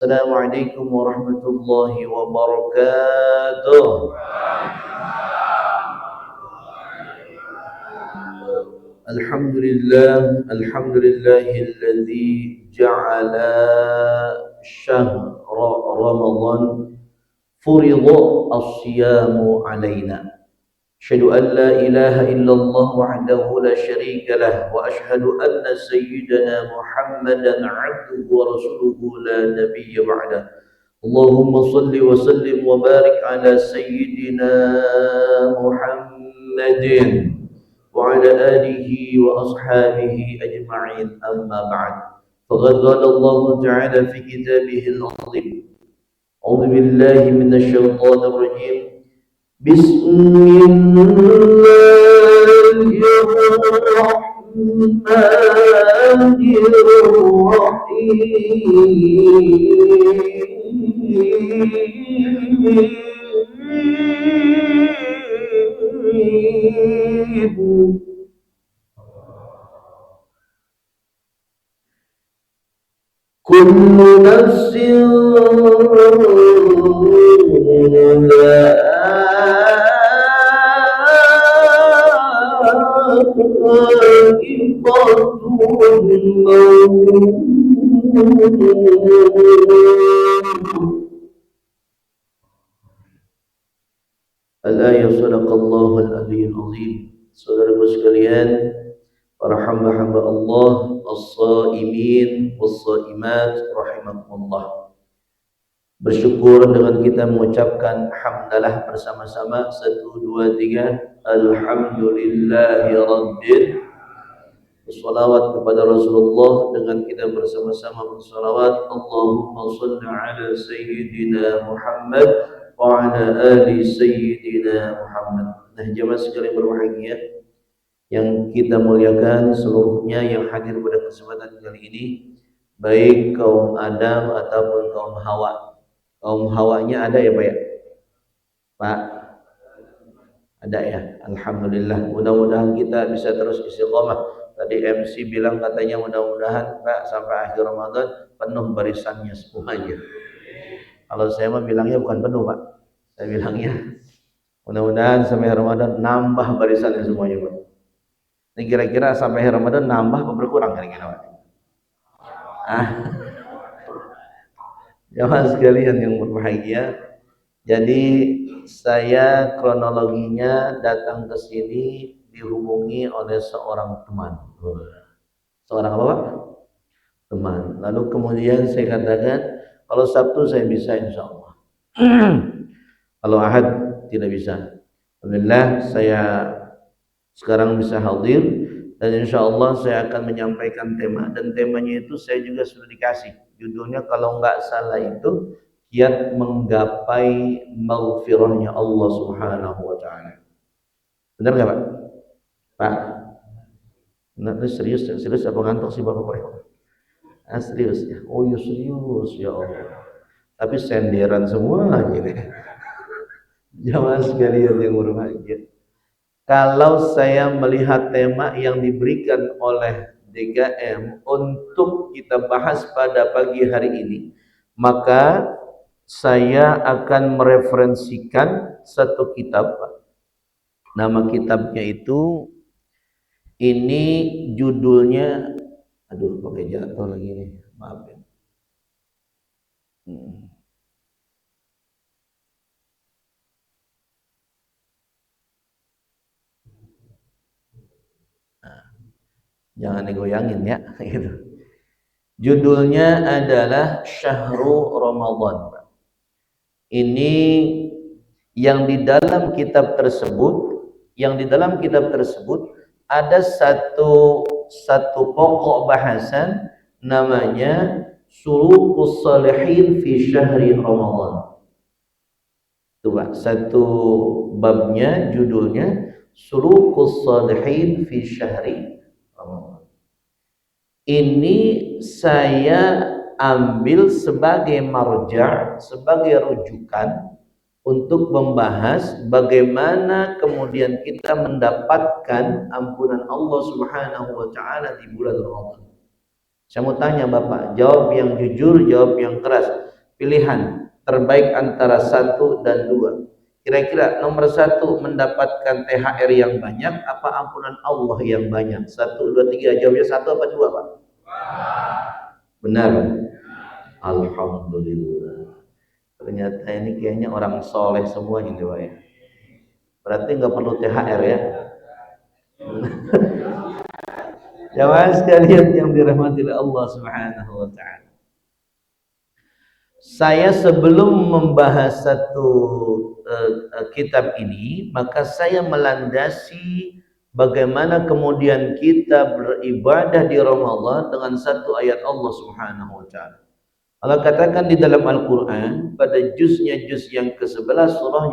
Assalamualaikum warahmatullahi wabarakatuh. Alhamdulillahilladzi ja'ala syahra Ramadan furidha as-siyamu alaina. Asyhadu an la ilaha illallah wahdahu la syarika lah wa asyhadu anna sayyidana Muhammadan 'abduhu wa rasuluhu la nabiyya ba'da. Allahumma salli wa sallim wa barik ala sayyidina Muhammadin wa ala alihi wa ashabihi ajma'in, amma ba'd. Faqad qala Allah ta'ala fi kitabihil 'azim. A'udzu billahi minasy syaithanir rajim. Bismillahirrahmanirrahim. Kullu nafsin Al-ayah sadaqallahul aliyyul azim. Saudaraku sekalian, para hamba-hamba Allah, as-saimin was-saimat rahimakumullah. Bersyukur dengan kita mengucapkan hamdalah bersama-sama. 1, 2, 3. Alhamdulillahi rabbil. Salawat kepada Rasulullah dengan kita bersama-sama bersalawat. Allahumma salli ala sayyidina Muhammad wa ala ali sayyidina Muhammad. Nah, jemaah sekalian berbahagia yang kita muliakan seluruhnya yang hadir pada kesempatan kali ini, baik kaum Adam ataupun kaum Hawa. Kaum Hawanya ada ya Pak ya? Pak? Ada ya? Alhamdulillah. Mudah-mudahan kita bisa terus istiqomah. Tadi MC bilang katanya mudah-mudahan Pak sampai akhir Ramadan penuh barisannya semuanya. Kalau saya mah bilangnya bukan penuh Pak. Saya bilangnya mudah-mudahan sampai Ramadan nambah barisannya semuanya Pak. Ini kira-kira sampai Ramadan nambah atau berkurang kira-kira Pak? Jamaah sekalian yang berbahagia, jadi saya kronologinya datang ke sini dihubungi oleh seorang teman. Seorang apa Pak? Teman. Lalu kemudian saya katakan, kalau Sabtu saya bisa insya Allah. Kalau Ahad tidak bisa. Alhamdulillah saya sekarang bisa hadir dan insya Allah saya akan menyampaikan tema, dan temanya itu saya juga sudah dikasih judulnya, kalau nggak salah itu kiat menggapai maghfirahnya Allah Subhanahu wa taala. Benar nggak Pak? Pak? Benar, serius apa ngantuk sih Bapak? Serius ya. Oh ya serius ya Allah. Tapi senderan semua gini. Jamaah sekalian yang berbahagia. Kalau saya melihat tema yang diberikan oleh DKM untuk kita bahas pada pagi hari ini, maka saya akan mereferensikan satu kitab. Nama kitabnya itu, ini judulnya, aduh pakai jatuh lagi nih, maaf ya. Jangan digoyangin ya, gitu. Judulnya adalah Syahrul Ramadan. Ini yang di dalam kitab tersebut, ada satu pokok bahasan namanya Sulukus Salihin fi Syahri Ramadan. Itu Pak, satu babnya judulnya Sulukus Salihin fi Syahri Ramadan. Ini saya ambil sebagai marja', sebagai rujukan untuk membahas bagaimana kemudian kita mendapatkan ampunan Allah Subhanahu wa taala di bulan Ramadan. Saya mau tanya Bapak, jawab yang jujur, jawab yang keras. Pilihan terbaik antara 1 dan 2. Kira-kira nomor 1 mendapatkan THR yang banyak, apa ampunan Allah yang banyak? 1, 2, 3. Jawabnya 1 apa 2, Pak? Benar. Alhamdulillah. Ternyata ini kayaknya orang soleh semua ini, Pak ya. Berarti nggak perlu THR ya. Jamaah sekalian yang dirahmati Allah Subhanahu wa taala. Saya sebelum membahas satu kitab ini, maka saya melandasi bagaimana kemudian kita beribadah di Ramadan dengan satu ayat Allah Subhanahu wa taala. Allah katakan di dalam Al-Quran pada juz yang ke-11 surah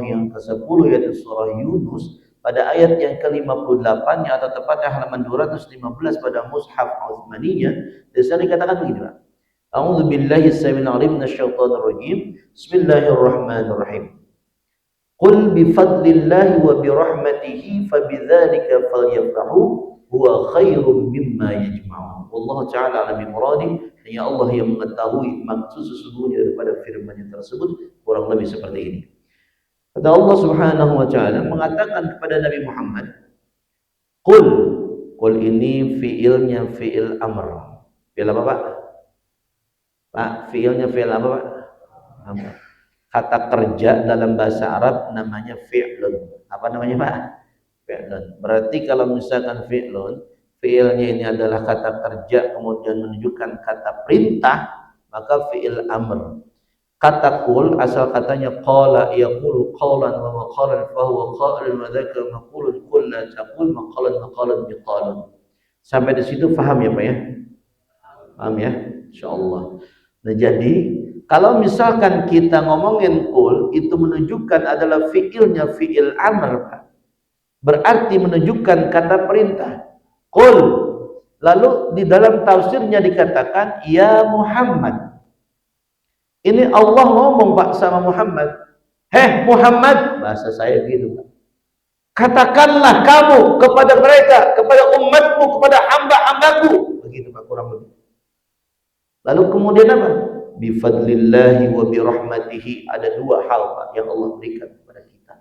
yang ke-10 yaitu surah Yunus pada ayat yang ke-58 atau tepatnya halaman 215 pada mushaf Utsmaniyah. Di sana dikatakan begini, Pak. A'udzu billahi as-sami'il 'alim minasyaitonir rajim. Bismillahirrahmanirrahim. Qul bi fadlillahi wa bi rahmatihi fabidzalika falyafrahu huwa khairum mimma yajma'un. Wallahu ta'ala alam muradi. Hanya Allah yang mengetahui maksud sesungguhnya daripada firman-Nya tersebut, kurang lebih seperti ini. Kata Allah Subhanahu wa taala mengatakan kepada Nabi Muhammad, "Qul." Qul ini fiilnya fiil amr. Fiil apa, Pak? Pak, fiilnya fiil apa, Pak? Amr. Kata kerja dalam bahasa Arab namanya fi'lun. Apa namanya, Pak? Fi'lun. Berarti kalau misalkan fi'lun, fi'ilnya ini adalah kata kerja kemudian menunjukkan kata perintah, maka fi'il amr. Kata qul asal katanya qala yaqulu qawlan wa maqalan fa huwa qailun wa dzaka maqulun qul la taqul maqalan biqalun. Sampai di situ paham ya, Pak ya? Paham ya? Insyaallah. Nah, jadi kalau misalkan kita ngomongin qul itu menunjukkan adalah fi'ilnya fi'il amr, Pak. Berarti menunjukkan kata perintah. Qul. Lalu di dalam tafsirnya dikatakan ya Muhammad. Ini Allah ngomong, Pak, sama Muhammad. Heh Muhammad, bahasa saya gitu, Pak. Katakanlah kamu kepada mereka, kepada umatmu, kepada hamba-hambaku. Begitu, Pak, kurang lebih. Lalu kemudian apa? Bifadlillahi wa birahmatihi. Ada 2 hal, Pak, yang Allah berikan kepada kita.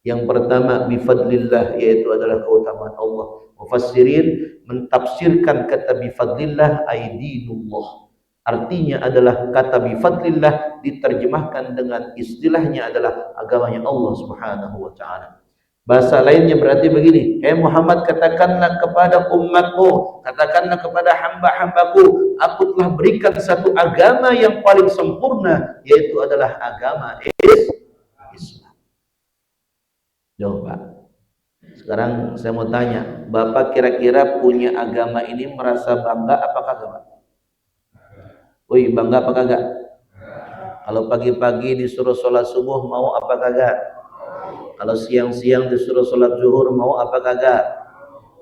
Yang pertama bifadlillah, yaitu adalah keutamaan Allah. Mufassirin mentafsirkan kata bifadlillah aidinullah. Artinya adalah kata bifadlillah diterjemahkan dengan istilahnya adalah agamanya Allah Subhanahu wa taala. Bahasa lainnya berarti begini, Muhammad katakanlah kepada umatmu, katakanlah kepada hamba-hambaku, aku telah berikan satu agama yang paling sempurna, yaitu adalah agama Islam. Jawab, Pak. Sekarang saya mau tanya, Bapak kira-kira punya agama ini merasa bangga apakah Pak? Woi, bangga apa kagak? Kalau pagi-pagi disuruh sholat subuh mau apa kagak? Kalau siang-siang disuruh sholat zuhur mau apa kagak?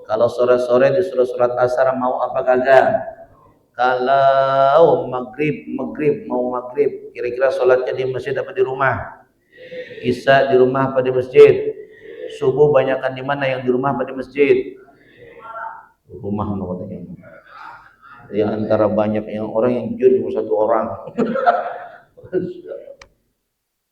Kalau sore-sore disuruh sholat asar mau apa kagak? Kalau maghrib mau maghrib, kira-kira sholatnya di masjid apa di rumah? Isya di rumah apa di masjid? Subuh banyakkan di mana, yang di rumah apa di masjid? Rumah mau katanya. Ya antara banyak yang orang yang jujur cuma 1 orang.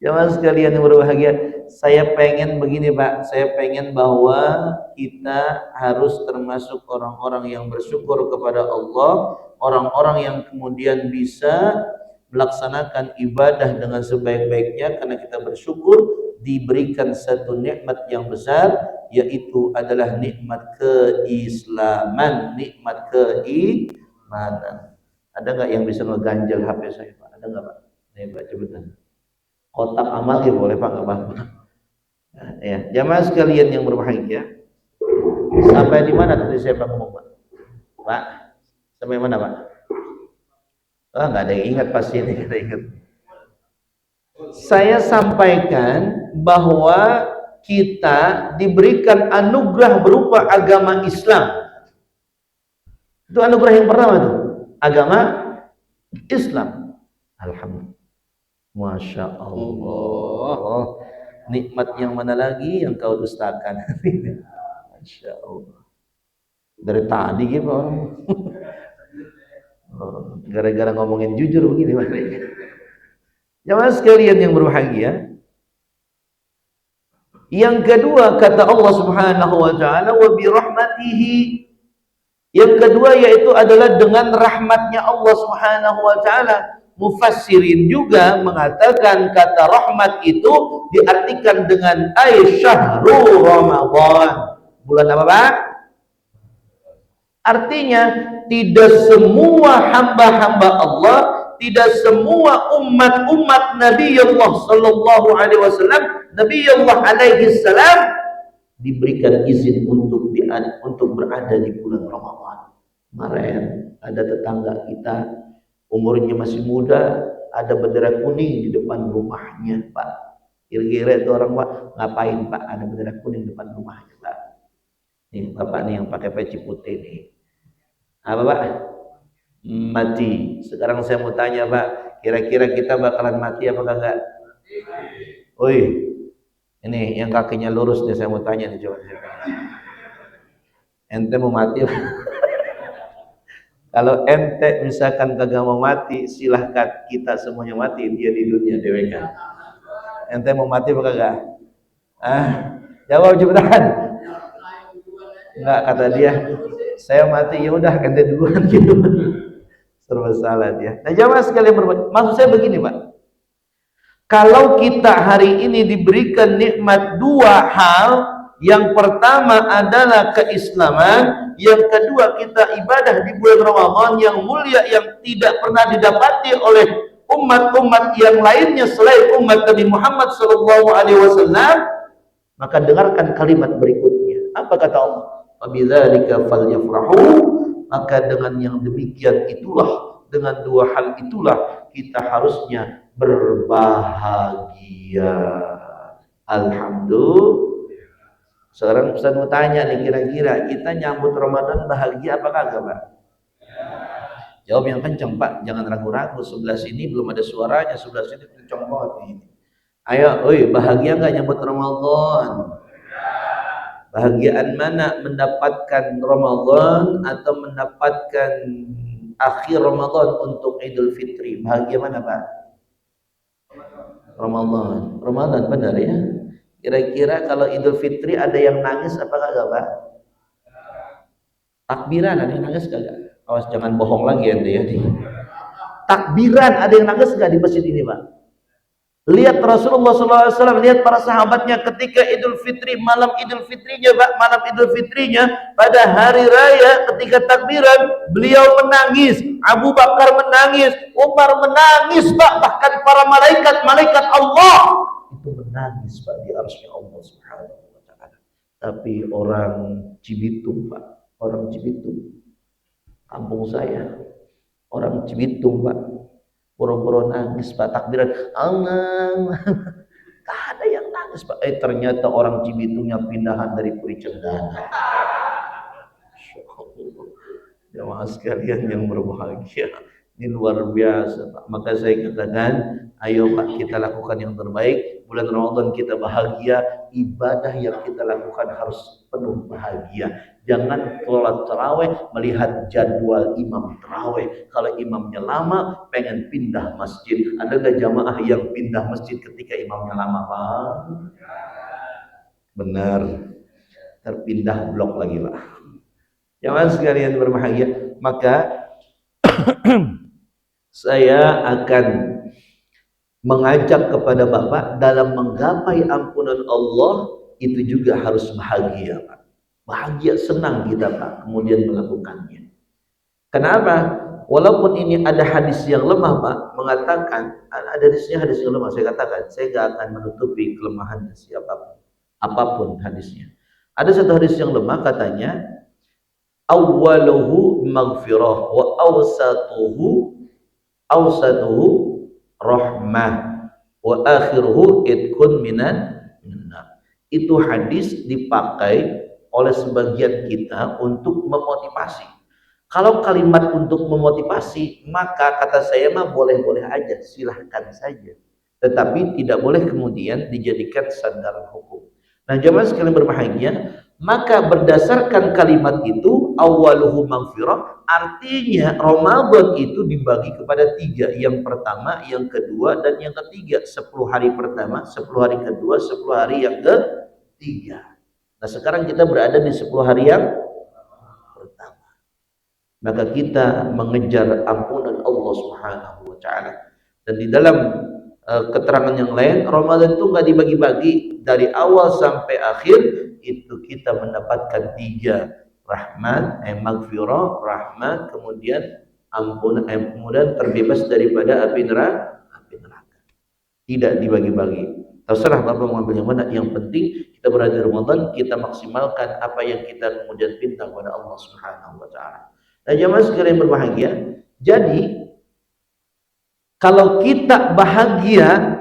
Jamaah sekalian yang berbahagia, saya pengen begini, Pak. Saya pengen bahwa kita harus termasuk orang-orang yang bersyukur kepada Allah, orang-orang yang kemudian bisa melaksanakan ibadah dengan sebaik-baiknya karena kita bersyukur diberikan satu nikmat yang besar, yaitu adalah nikmat keislaman, nikmat keimanan. Ada nggak yang bisa ngeganjel HP saya, Pak? Ada nggak, Pak? Nih, Pak, cepetan. Kotak amal ya boleh, Pak, nggak apa-apa. Nah, ya, jamaah sekalian yang berbahagia, sampai di mana tadi saya ngomong, Pak? Pak, sampai mana, Pak? Oh, nggak ada yang ingat pasti ini, nggak ada yang ingat. Saya sampaikan bahwa kita diberikan anugerah berupa agama Islam. Itu anugerah yang pertama tuh, agama Islam. Alhamdulillah. Masya Allah. Nikmat yang mana lagi yang kau dustakan? Masya Allah. Dari tadi gitu orang. Oh, gara-gara ngomongin jujur begini mereka. Jamaah sekalian yang berbahagia, yang kedua kata Allah Subhanahu wa taala wa bi rahmatihi. Yang kedua yaitu adalah dengan rahmatnya Allah Subhanahu wa taala. Mufassirin juga mengatakan kata rahmat itu diartikan dengan syahrul Ramadan. Bulan apa, Pak? Artinya tidak semua hamba-hamba Allah, tidak semua umat-umat Nabi Allah sallallahu alaihi wasallam, Nabi Allah alaihi salam diberikan izin untuk berada di bulan Ramadan. Kemarin ada tetangga kita umurnya masih muda, ada bendera kuning di depan rumahnya, Pak. Kira-kira itu orang, Pak, ngapain, Pak, ada bendera kuning di depan rumahnya, Pak? Nih Bapak nih yang pakai peci putih nih. Apa, Pak? Mati. Sekarang saya mau tanya, Pak, kira-kira kita bakalan mati apa enggak? Oi, ini yang kakinya lurus nih, saya mau tanya nih, coba. Ente mau mati? Kalau ente misalkan kagak mau mati, silahkan, kita semuanya mati, dia di dunia dewekan. Ente mau mati apa kagak? Jawab cepetan. Enggak, kata dia, saya mati, ya udah ente duluan gitu. Serba salah dia. Nah, jamaah sekalian maksud saya begini, Pak. Kalau kita hari ini diberikan nikmat dua hal, yang pertama adalah keislaman, yang kedua kita ibadah di bulan Ramadan yang mulia yang tidak pernah didapati oleh umat-umat yang lainnya selain umat Nabi Muhammad SAW, maka dengarkan kalimat berikutnya. Apa kata Allah? Wabidzalika falyafrahu, maka dengan yang demikian itulah, dengan dua hal itulah kita harusnya berbahagia. Alhamdulillah. Sekarang Ustaz mau tanya nih, kira-kira kita nyambut Ramadan bahagia apa kagak, Pak? Jawab yang kenceng, Pak, jangan ragu-ragu. Sebelah sini belum ada suaranya, sebelah sini kenceng banget ini. Ayo, oi, bahagia nggak nyambut Ramadan? Bahagiaan mana, mendapatkan Ramadan atau mendapatkan akhir Ramadan untuk Idul Fitri? Bahagia mana, Pak? Ramadan. Ramadan benar ya? Kira-kira kalau Idul Fitri ada yang nangis apa kagak, Pak? Takbiran ada yang nangis kagak? Awas jangan bohong lagi ente ya. Takbiran ada yang nangis nggak di masjid ini, Pak? Lihat Rasulullah SAW, lihat para sahabatnya ketika Idul Fitri, malam Idul Fitrinya, Pak, malam Idul Fitrinya pada hari raya ketika takbiran, beliau menangis, Abu Bakar menangis, Umar menangis, Pak, bahkan para malaikat Allah itu menangis, Pak, di arsy Allah Subhanahu wa taala. Tapi orang Cibitung, Pak, orang Cibitung, kampung saya, orang Cibitung, Pak, boro-boro nangis, Pak, takbiran Allah. Gak ada yang nangis, Pak. Ternyata orang Cibitungnya pindahan dari Puri Cendana. Jamaah sekalian yang berbahagia, ini luar biasa, Pak. Maka saya katakan, ayo, Pak, kita lakukan yang terbaik. Bulan Ramadan kita bahagia, ibadah yang kita lakukan harus penuh bahagia. Jangan sholat taraweh melihat jadwal imam taraweh. Kalau imamnya lama, pengen pindah masjid. Ada nggak jamaah yang pindah masjid ketika imamnya lama, Pak? Benar, terpindah blok lagi, Pak. Jamaah sekalian berbahagia, maka saya akan mengajak kepada Bapak dalam menggapai ampunan Allah itu juga harus bahagia, Pak. Bahagia, senang kita, Pak, kemudian melakukannya. Kenapa? Walaupun ini ada hadis yang lemah, Pak, mengatakan ada hadis yang lemah. Saya katakan, saya gak akan menutupi kelemahan siapapun, apapun hadisnya. Ada satu hadis yang lemah, katanya awwaluhu maghfirah wa awsatuhu rahmah wa akhiruhu idkun minan. Itu hadis dipakai oleh sebagian kita untuk memotivasi. Kalau kalimat untuk memotivasi, maka kata saya mah boleh-boleh aja, silahkan saja. Tetapi tidak boleh kemudian dijadikan sandaran hukum. Nah, jamaah sekalian berbahagia, Maka berdasarkan kalimat itu awaluhu maghfirah, artinya Ramadan itu dibagi kepada 3. Yang pertama, yang kedua, dan yang ketiga. 10 hari pertama, 10 hari kedua, 10 hari yang ketiga. Nah sekarang kita berada di 10 hari yang pertama. Maka kita mengejar ampunan Allah Subhanahu wa taala. Dan di dalam keterangan yang lain, Ramadan itu nggak dibagi-bagi, dari awal sampai akhir itu kita mendapatkan 3, rahmat, maghfirah, rahmat, kemudian ampun, kemudian terbebas daripada api neraka. Tidak dibagi-bagi. Terserah Bapak mau ambil yang mana, yang penting kita berada di Ramadan, kita maksimalkan apa yang kita kemudian pinta kepada Allah Subhanahu wa taala. Nah, jemaah sekalian berbahagia, jadi kalau kita bahagia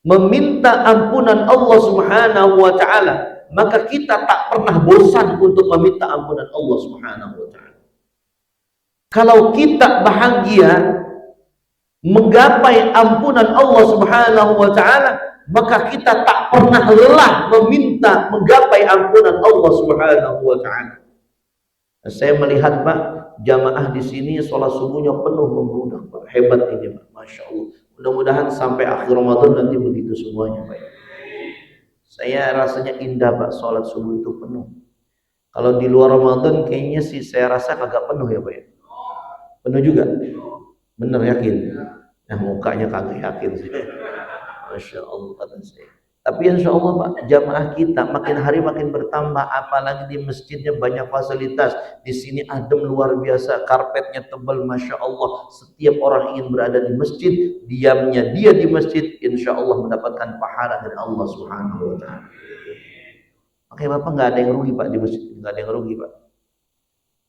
meminta ampunan Allah Subhanahu wa taala, maka kita tak pernah bosan untuk meminta ampunan Allah Subhanahu wa taala. Kalau kita bahagia menggapai ampunan Allah Subhanahu wa taala, maka kita tak pernah lelah meminta menggapai ampunan Allah Subhanahu wa taala. Saya melihat Pak, jamaah di sini sholat subuhnya penuh membludak Pak. Hebat ini Pak, Masya Allah. Mudah-mudahan sampai akhir Ramadan nanti begitu semuanya Pak. Saya rasanya indah Pak, sholat subuh itu penuh. Kalau di luar Ramadan kayaknya sih saya rasa agak penuh ya Pak ya. Penuh juga. Bener yakin? Nah mukanya kagak yakin sih. Masya Allah kata saya. Tapi insya Allah Pak, jamaah kita makin hari makin bertambah, apalagi di masjidnya banyak fasilitas. Di sini adem luar biasa, karpetnya tebal, Masya Allah. Setiap orang ingin berada di masjid, diamnya dia di masjid, insya Allah mendapatkan pahala dari Allah Subhanahu wa taala. Makanya Bapak nggak ada yang rugi Pak di masjid, nggak ada yang rugi Pak.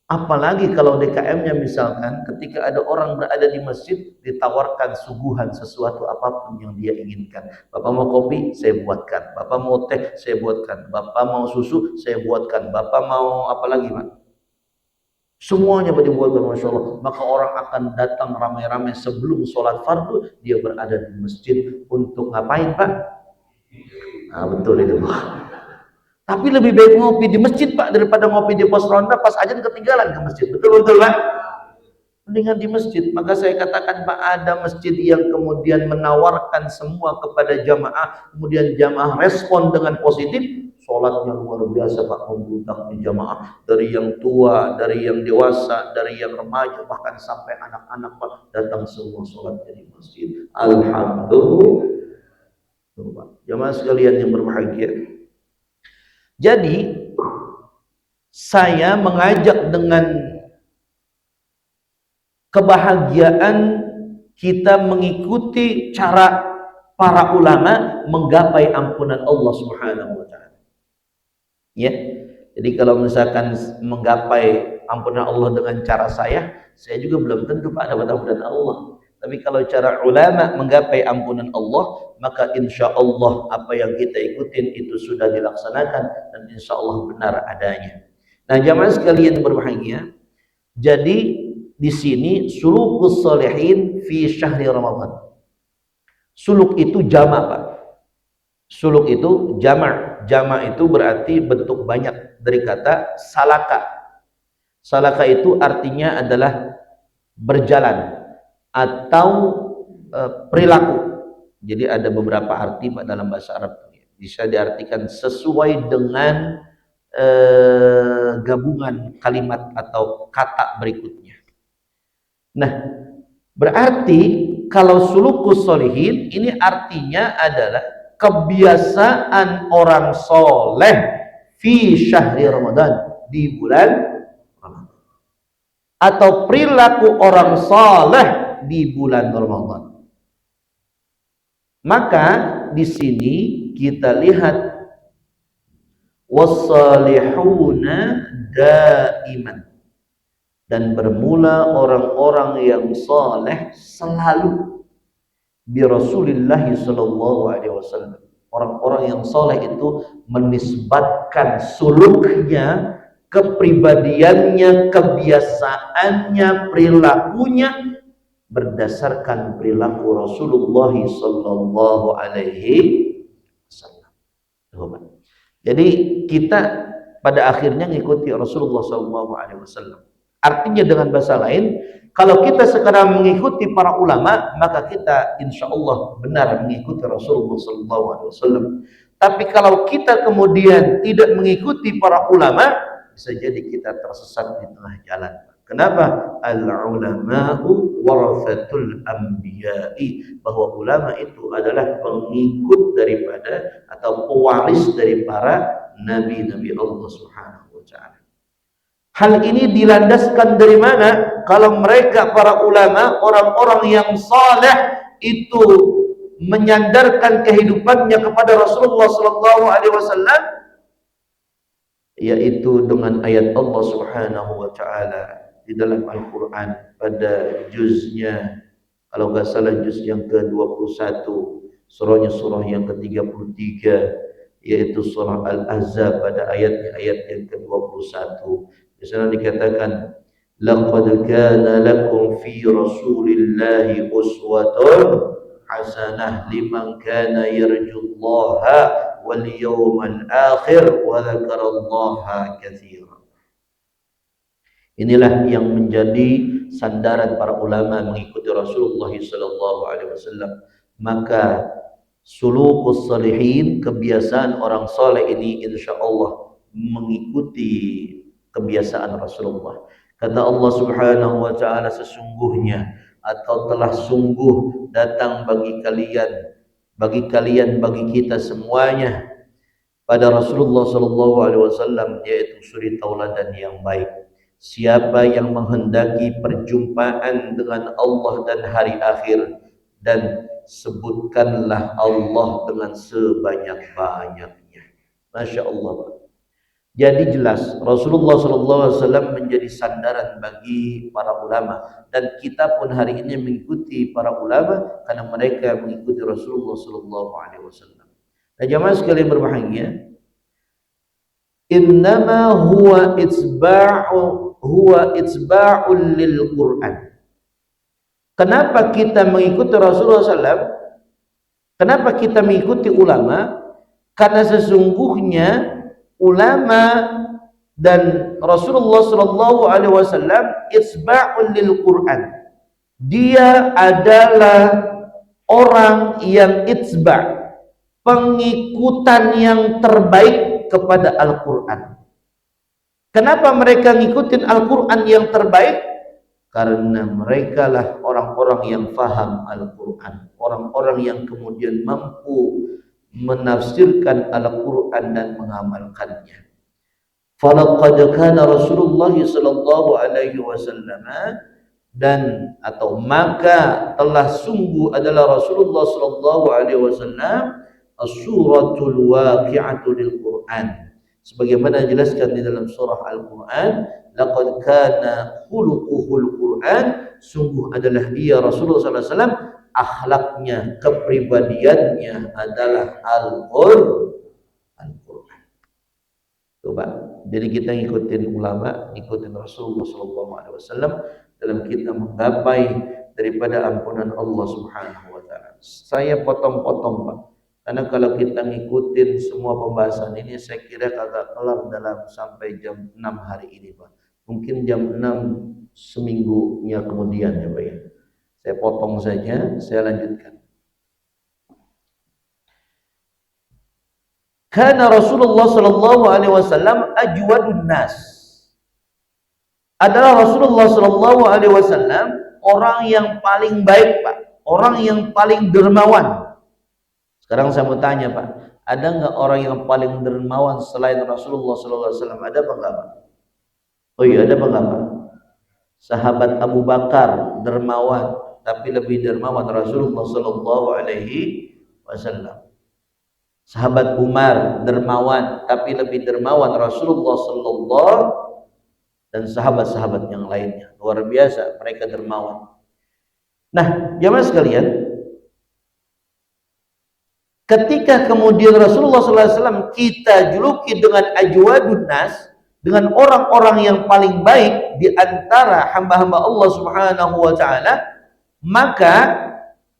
Apalagi kalau DKM-nya misalkan ketika ada orang berada di masjid ditawarkan suguhan sesuatu apapun yang dia inginkan. Bapak mau kopi, saya buatkan. Bapak mau teh, saya buatkan. Bapak mau susu, saya buatkan. Bapak mau apa lagi Pak? Semuanya dibuatkan, Masya Allah. Maka orang akan datang ramai-ramai sebelum sholat fardu, dia berada di masjid untuk ngapain Pak? Nah betul itu Pak. Tapi lebih baik ngopi di masjid Pak daripada ngopi di pos ronda pas azan ketinggalan ke masjid. Betul-betul Pak? Mendingan di masjid. Maka saya katakan Pak, ada masjid yang kemudian menawarkan semua kepada jamaah, kemudian jamaah respon dengan positif, sholatnya luar biasa Pak, membludak di jamaah, dari yang tua, dari yang dewasa, dari yang remaja, bahkan sampai anak-anak Pak datang semua sholatnya di masjid. Alhamdulillah. Jamaah sekalian yang berbahagia. Jadi saya mengajak dengan kebahagiaan kita mengikuti cara para ulama menggapai ampunan Allah Subhanahu wa taala. Ya. Jadi kalau misalkan menggapai ampunan Allah dengan cara saya juga belum tentu Pak dapat ampunan Allah. Tapi kalau cara ulama menggapai ampunan Allah, maka insya Allah apa yang kita ikutin itu sudah dilaksanakan dan insya Allah benar adanya. Nah jamaah sekalian berbahagia, jadi di sini sulukus solehin fi syahri Ramadan. Suluk itu jamak Pak. Suluk itu jamak. Jamak itu berarti bentuk banyak dari kata salaka. Salaka itu artinya adalah berjalan atau perilaku. Jadi ada beberapa arti Pak dalam bahasa Arab. Bisa diartikan sesuai dengan gabungan kalimat atau kata berikutnya. Nah, berarti kalau sulukus solihin ini artinya adalah kebiasaan orang soleh fi syahri Ramadan, di bulan Ramadan, atau perilaku orang soleh di bulan Ramadan. Maka di sini kita lihat wassalihuna daiman, dan bermula orang-orang yang saleh selalu bi Rasulillah sallallahu alaihi wasallam. Orang-orang yang saleh itu menisbatkan suluknya, kepribadiannya, kebiasaannya, perilakunya berdasarkan perilaku Rasulullah sallallahu alaihi wasallam. Jadi kita pada akhirnya mengikuti Rasulullah SAW. Artinya dengan bahasa lain, kalau kita sekedar mengikuti para ulama, maka kita insya Allah benar mengikuti Rasulullah SAW. Tapi kalau kita kemudian tidak mengikuti para ulama, bisa jadi kita tersesat di tengah jalan. Kenapa? Al-ulama'u warathatul anbiya'i, bahwa ulama itu adalah pengikut daripada atau pewaris dari para nabi-nabi Allah Subhanahu wa taala. Hal ini dilandaskan dari mana? Kalau mereka para ulama, orang-orang yang saleh itu menyandarkan kehidupannya kepada Rasulullah sallallahu alaihi wasallam, yaitu dengan ayat Allah Subhanahu wa taala di dalam Al-Qur'an pada juznya, kalau enggak salah juz yang ke-21, surah yang ke-33, yaitu surah Al-Ahzab pada ayat yang ke-21. Di sana dikatakan, laqad kana lakum fi rasulillahi uswatun hasanah liman kana yarjullaha wal yawmal akhir wa dzakarallaha katsiran. Inilah yang menjadi sandaran para ulama mengikuti Rasulullah sallallahu alaihi wasallam. Maka sulukus salihin, kebiasaan orang saleh ini insyaallah mengikuti kebiasaan Rasulullah. Kata Allah Subhanahu wa taala, sesungguhnya atau telah sungguh datang bagi kalian bagi kita semuanya pada Rasulullah sallallahu alaihi wasallam, yaitu suri tauladan yang baik. Siapa yang menghendaki perjumpaan dengan Allah dan hari akhir, dan sebutkanlah Allah dengan sebanyak-banyaknya. Masya Allah. Jadi jelas Rasulullah SAW menjadi sandaran bagi para ulama, dan kita pun hari ini mengikuti para ulama karena mereka mengikuti Rasulullah SAW. Nah, jamaah sekalian berbahagia, innama huwa itsba'un lil Quran. Kenapa kita mengikuti Rasulullah SAW? Kenapa kita mengikuti ulama? Karena sesungguhnya ulama dan Rasulullah sallallahu alaihi wasallam itsba'un lil Quran. Dia adalah orang yang itsba', pengikutan yang terbaik kepada Al-Quran. Kenapa mereka ngikutin Al-Quran yang terbaik? Karena mereka lah orang-orang yang faham Al-Quran, orang-orang yang kemudian mampu menafsirkan Al-Quran dan mengamalkannya. Falaqad kana Rasulullah sallallahu alaihi wasallam, dan atau maka telah sungguh adalah Rasulullah sallallahu alaihi wasallam as-suratul waqi'atu lil Quran, sebagaimana dijelaskan di dalam surah Al-Quran, laqad kana khuluquhul Quran, sungguh adalah dia Rasulullah sallallahu alaihi wasallam akhlaknya, kepribadiannya adalah Al-Quran. Coba, jadi kita ngikutin ulama, ngikutin Rasulullah SAW dalam kita menggapai daripada ampunan Allah Subhanahu wa taala. Saya potong-potong, Pak. Karena kalau kita ngikutin semua pembahasan ini, saya kira kagak kelar dalam sampai jam 6 hari ini, Pak. Mungkin jam 6 seminggunya kemudian, ya Pak ya. Saya potong saja, saya lanjutkan. Karena Rasulullah sallallahu alaihi wasallam ajwadun nas. Adalah Rasulullah sallallahu alaihi wasallam orang yang paling baik, Pak. Orang yang paling dermawan. Sekarang saya mau tanya, Pak, ada enggak orang yang paling dermawan selain Rasulullah sallallahu alaihi wasallam? Ada apa enggak, Pak? Oh iya, ada apa enggak, Pak? Sahabat Abu Bakar dermawan, tapi lebih dermawan Rasulullah sallallahu alaihi wasallam. Sahabat Umar dermawan, tapi lebih dermawan Rasulullah sallallahu, dan sahabat-sahabat yang lainnya. Luar biasa, mereka dermawan. Nah, jamaah sekalian, ketika kemudian Rasulullah sallallahu alaihi wasallam kita juluki dengan ajwadun nas, dengan orang-orang yang paling baik di antara hamba-hamba Allah Subhanahu wa taala, maka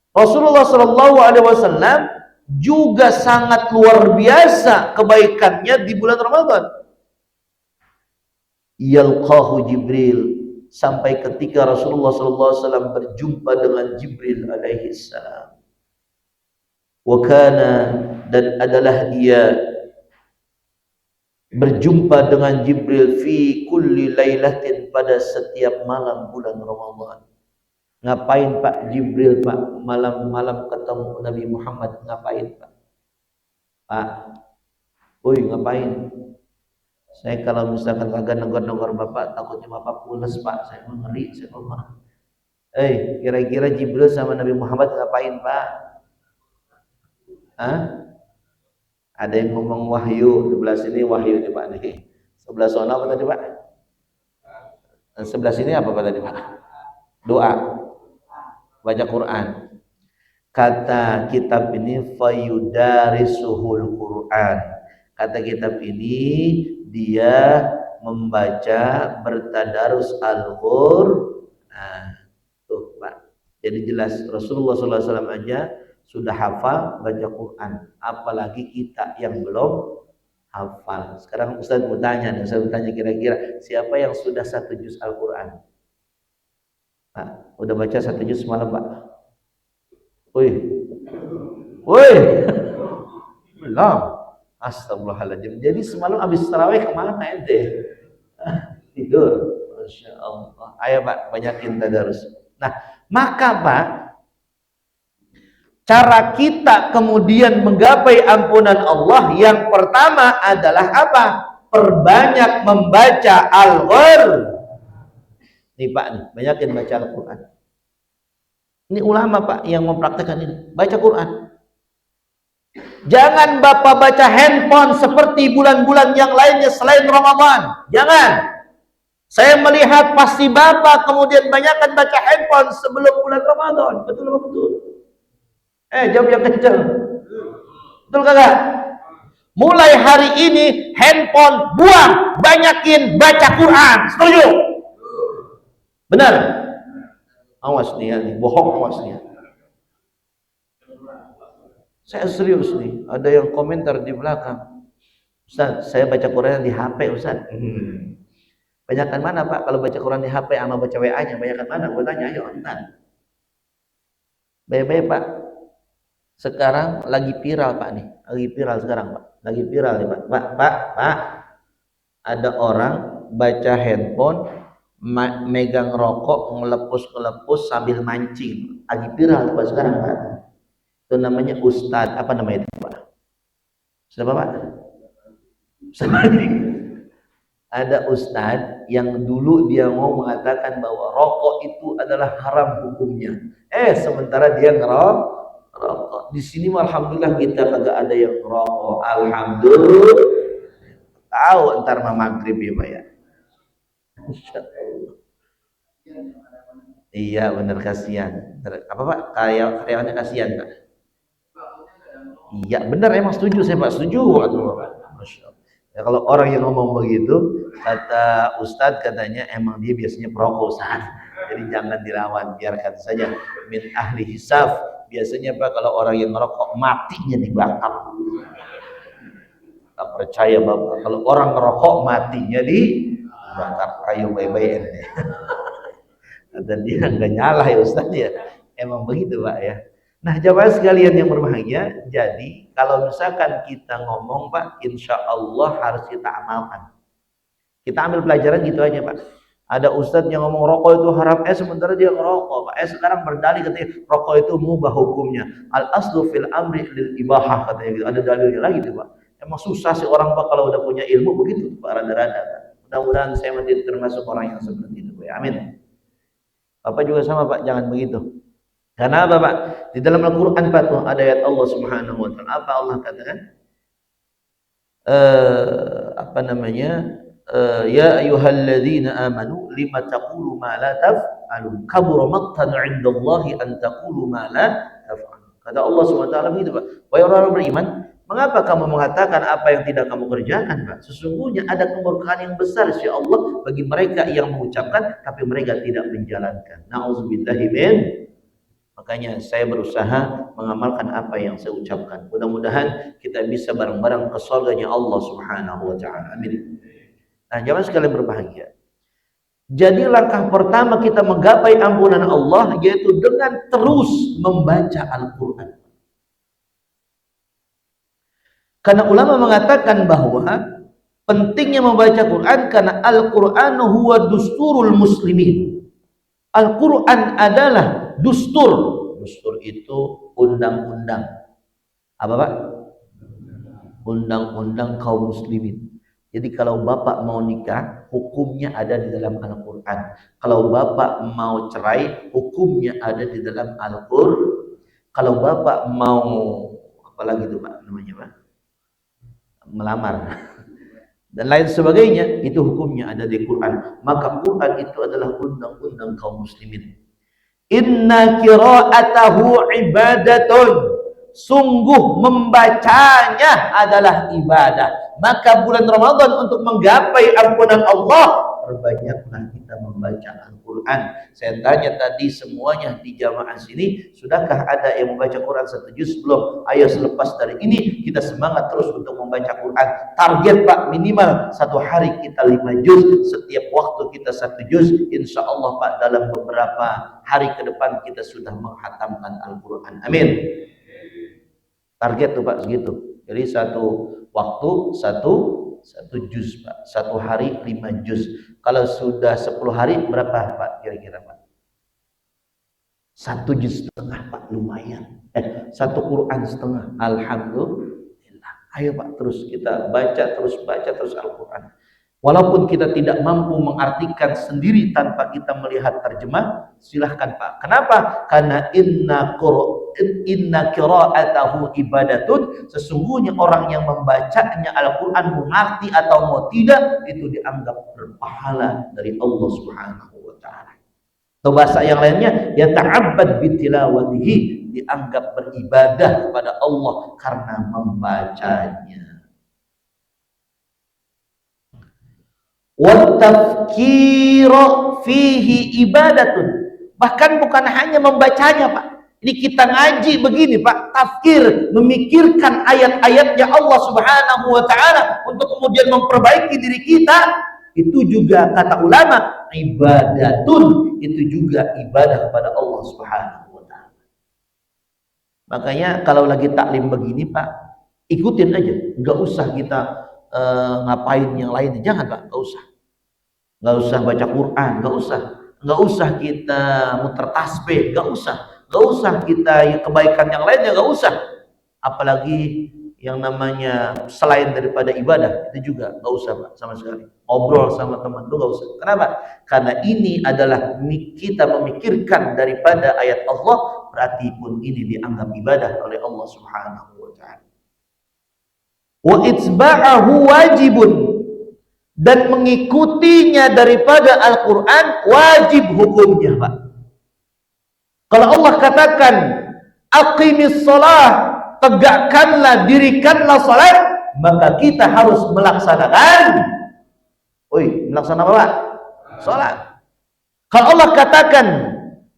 Rasulullah sallallahu alaihi wasallam juga sangat luar biasa kebaikannya di bulan Ramadan. Yalqahu Jibril, sampai ketika Rasulullah SAW berjumpa dengan Jibril alaihi salam. Wa kana, dan adalah dia berjumpa dengan Jibril fi kulli lailatin, pada setiap malam bulan Ramadan. Ngapain Pak Jibril Pak malam-malam ketemu Nabi Muhammad? Ngapain Pak? Pak, woi ngapain? Saya kalau misalkan kagak negor-negor Bapak, takutnya Bapak pules Pak. Saya mau ngeri, saya mau marah. Kira-kira Jibril sama Nabi Muhammad ngapain Pak? Hah? Ada yang ngomong wahyu, sebelah sini wahyu nih Pak nih. Sebelah sana apa tadi Pak? Sebelah sini apa Pak tadi Pak? Doa, baca Quran. Kata kitab ini fayudarisuhul Quran. Kata kitab ini dia membaca, bertadarus Al-Qur'an. Tuh Pak. Jadi jelas Rasulullah SAW aja sudah hafal baca Quran, apalagi kita yang belum hafal. Sekarang Ustaz mau tanya nih, Ustaz bertanya kira-kira siapa yang sudah 1 juz Al-Quran? Pak, udah baca 1 juz semalam Pak? Woi, belum. Astagfirullahaladzim. Jadi semalam habis tarawih kemana ente? Tidur. Masya Allah. Ayo Pak, banyakin tadarus. Nah, maka Pak, cara kita kemudian menggapai ampunan Allah yang pertama adalah apa? Perbanyak membaca Al-Qur'an. Nih Pak, nih, banyakin baca Al-Quran. Ini ulama Pak yang mempraktekkan ini. Baca Quran. Jangan Bapak baca handphone seperti bulan-bulan yang lainnya selain Ramadan. Jangan. Saya melihat pasti Bapak kemudian banyakkan baca handphone sebelum bulan Ramadan. Betul apa betul? Jawab yang kencang. Betul kagak? Mulai hari ini handphone buang, banyakin baca Quran. Setuju? Benar? Awas nih ya, bohong awas nih ya. Saya serius nih, ada yang komentar di belakang. Ustaz, saya baca Quran di HP Ustaz. Banyakan mana Pak kalau baca Quran di HP sama baca WA-nya? Banyakan mana? Gue tanya, ayo entar. Baik-baik Pak. Sekarang lagi viral Pak nih. Lagi viral sekarang Pak. Lagi viral nih Pak. Pak. Ada orang baca handphone, megang rokok, ngelepus sambil mancing. Lagi viral Pak sekarang Pak. Itu namanya Ustadz, apa namanya itu Pak? Siapa Pak? Ada Ustadz yang dulu dia mau mengatakan bahwa rokok itu adalah haram hukumnya. Sementara dia ngerokok. Di sini alhamdulillah kita kagak ada yang ngerokok. Alhamdulillah. Tahu entar maghrib ya Pak ya. Iya benar, kasihan. Apa Pak? Karyawannya kasihan Pak. Iya benar, emang setuju saya Pak, setuju. Masya Allah. Ya, kalau orang yang ngomong begitu, kata Ustadz katanya emang dia biasanya perokok Ustadz. Jadi jangan dilawan, biarkan saja. Min ahli hisab. Biasanya Pak kalau orang yang ngerokok matinya dibakar. Tak percaya Bapak, kalau orang ngerokok matinya dibakar. Ayo baik-baik ini. Dan dia nggak nyala ya Ustadz ya. Emang begitu Pak ya. Nah jamaah sekalian yang berbahagia, jadi kalau misalkan kita ngomong Pak, insya Allah harus kita amalkan. Kita ambil pelajaran gitu aja Pak. Ada ustadz yang ngomong rokok itu haram, sementara dia ngerokok Pak. Sekarang berdalih katanya rokok itu mubah hukumnya. Al aslu fil amri lil ibahah katanya gitu. Ada dalilnya lagi tuh Pak. Emang susah sih orang Pak kalau udah punya ilmu begitu Pak, rada-rada Pak. Mudah-mudahan saya masih termasuk orang yang seperti itu Pak. Amin. Bapak juga sama Pak, jangan begitu. Karena apa Pak? Di dalam Al-Quran Pak tuh ada ayat Allah Subhanahu Wa Taala. Apa Allah katakan? Ya ayyuhalladzina amanu lima taqulu ma la taf'alun. Kabura maqtan 'indallahi an taqulu ma la taf'alun. Kata Allah Subhanahu Wa Taala begitu Pak. Wahai orang-orang beriman, mengapa kamu mengatakan apa yang tidak kamu kerjakan Pak? Sesungguhnya ada kemurkaan yang besar sisi Allah bagi mereka yang mengucapkan tapi mereka tidak menjalankan. Nauzubillahi min. Makanya saya berusaha mengamalkan apa yang saya ucapkan. Mudah-mudahan kita bisa bareng-bareng ke surganya Allah Subhanahu wa taala. Amin. Nah, jamaah sekalian berbahagia. Jadi langkah pertama kita menggapai ampunan Allah yaitu dengan terus membaca Al-Qur'an. Karena ulama mengatakan bahwa pentingnya membaca Quran karena Al-Qur'an huwa dusturul muslimin. Al-Quran adalah dustur. Dustur itu undang-undang. Apa Pak? Undang-undang kaum muslimin. Jadi kalau bapak mau nikah, hukumnya ada di dalam Al-Quran. Kalau bapak mau cerai, hukumnya ada di dalam Al-Quran. Kalau bapak mau, apalagi itu Pak namanya Pak? Melamar. Dan lain sebagainya, itu hukumnya ada di Quran. Maka Quran itu adalah undang-undang kaum muslimin. Inna qira'atahu ibadatun, sungguh membacanya adalah ibadah. Maka bulan Ramadan untuk menggapai ampunan Allah, perbanyaklah kita membaca Al-Quran. Saya tanya tadi semuanya di jamaah sini, sudahkah ada yang membaca Quran satu juz belum? Ayo selepas dari ini kita semangat terus untuk membaca Quran. Target Pak minimal satu hari kita 5 juz, setiap waktu kita 1 juz. Insya Allah Pak dalam beberapa hari ke depan kita sudah menghatamkan Al-Quran. Amin. Target tuh Pak segitu. Jadi satu waktu satu juz Pak. Satu hari 5 juz. Kalau sudah 10 hari berapa Pak kira-kira Pak? 1 juz setengah Pak, lumayan. 1 Quran setengah. Alhamdulillah. Ayo Pak terus kita baca terus Al-Quran. Walaupun kita tidak mampu mengartikan sendiri tanpa kita melihat terjemah, silahkan Pak. Kenapa? Karena inna qira'atahu ibadatun, sesungguhnya orang yang membacanya Al-Quran mengerti atau mau tidak, itu dianggap berpahala dari Allah Subhanahu wa taala. Atau bahasa yang lainnya, ya ta'abbad bitilawatihi, dianggap beribadah kepada Allah karena membacanya. Wa tafkira fihi ibadatun, bahkan bukan hanya membacanya Pak. Ini kita ngaji begini Pak, tafkir, memikirkan ayat-ayatnya Allah Subhanahu wa taala untuk kemudian memperbaiki diri kita, itu juga kata ulama ibadatun, itu juga ibadah kepada Allah Subhanahu wa taala. Makanya kalau lagi taklim begini Pak, ikutin aja, nggak usah kita ngapain yang lain, jangan Pak, nggak usah baca Quran, nggak usah kita muter tasbih, nggak usah kita kebaikan yang lainnya, nggak usah. Apalagi yang namanya selain daripada ibadah itu juga nggak usah Pak, sama sekali. Ngobrol sama teman itu nggak usah. Kenapa? Karena ini adalah kita memikirkan daripada ayat Allah, berarti pun ini dianggap ibadah oleh Allah Subhanahu wa taala. Wa itsba'ahu wajibun, dan mengikutinya daripada Al-Quran wajib hukumnya Pak. Kalau Allah katakan aqimis shalah, tegakkanlah, dirikanlah salat, maka kita harus melaksanakan. Melaksanakan apa Pak? Salat. Kalau Allah katakan